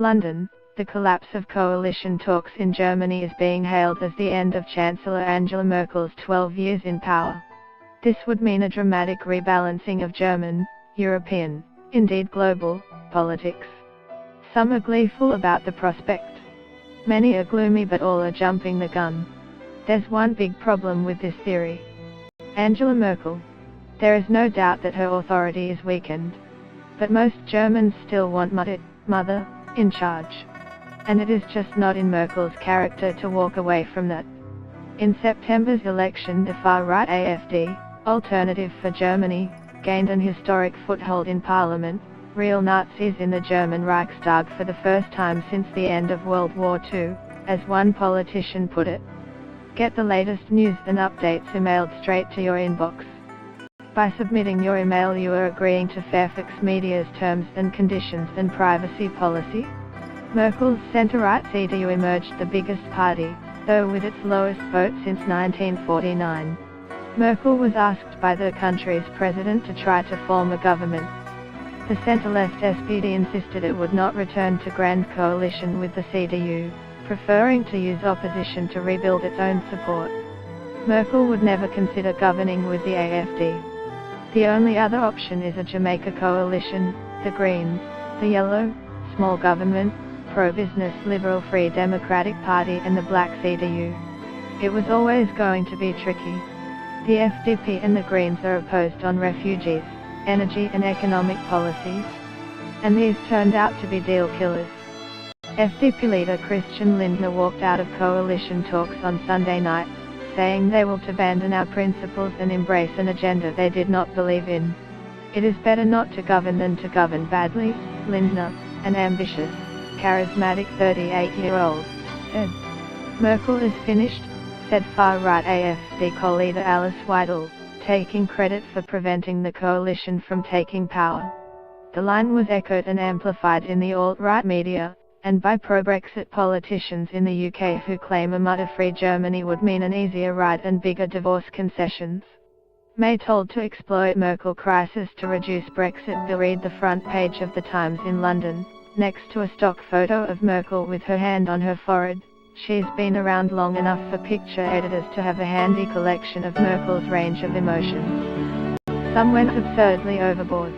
London, the collapse of coalition talks in Germany is being hailed as the end of Chancellor Angela Merkel's 12 years in power. This would mean a dramatic rebalancing of German, European, indeed global, politics. Some are gleeful about the prospect. Many are gloomy, but all are jumping the gun. There's one big problem with this theory. Angela Merkel. There is no doubt that her authority is weakened. But most Germans still want Mutti, mother, in charge. And it is just not in Merkel's character to walk away from that. In September's election, the far-right AfD, Alternative for Germany, gained an historic foothold in parliament, real Nazis in the German Reichstag for the first time since the end of World War II, as one politician put it. Get the latest news and updates emailed straight to your inbox. By submitting your email, you are agreeing to Fairfax Media's terms and conditions and privacy policy. Merkel's centre-right CDU emerged the biggest party, though with its lowest vote since 1949. Merkel was asked by the country's president to try to form a government. The centre-left SPD insisted it would not return to grand coalition with the CDU, preferring to use opposition to rebuild its own support. Merkel would never consider governing with the AfD. The only other option is a Jamaica coalition, the Greens, the Yellow, small government, pro-business Liberal Free Democratic Party and the Black CDU. It was always going to be tricky. The FDP and the Greens are opposed on refugees, energy and economic policies. And these turned out to be deal killers. FDP leader Christian Lindner walked out of coalition talks on Sunday night, saying they will abandon our principles and embrace an agenda they did not believe in. It is better not to govern than to govern badly, Lindner, an ambitious, charismatic 38-year-old, said. Merkel is finished, said far-right AfD co-leader Alice Weidel, taking credit for preventing the coalition from taking power. The line was echoed and amplified in the alt-right media, and by pro-Brexit politicians in the UK who claim a Mutti-free Germany would mean an easier ride and bigger divorce concessions. May told to exploit Merkel crisis to reduce Brexit bill. Read the front page of the Times in London, next to a stock photo of Merkel with her hand on her forehead. She's been around long enough for picture editors to have a handy collection of Merkel's range of emotions. Some went absurdly overboard.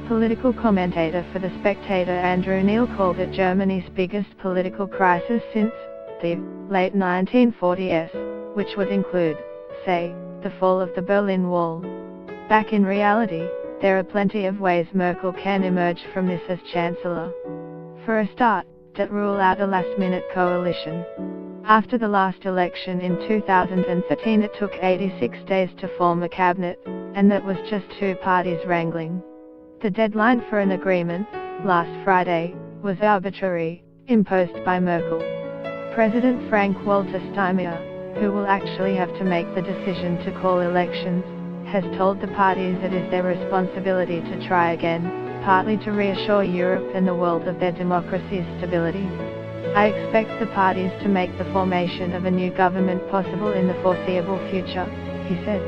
Political commentator for The Spectator Andrew Neil called it Germany's biggest political crisis since the late 1940s, which would include, say, the fall of the Berlin Wall. Back in reality, there are plenty of ways Merkel can emerge from this as Chancellor. For a start, that rule out a last-minute coalition. After the last election in 2013, it took 86 days to form a cabinet, and that was just two parties wrangling. The deadline for an agreement, last Friday, was arbitrary, imposed by Merkel. President Frank-Walter Steinmeier, who will actually have to make the decision to call elections, has told the parties it is their responsibility to try again, partly to reassure Europe and the world of their democracy's stability. I expect the parties to make the formation of a new government possible in the foreseeable future, he said.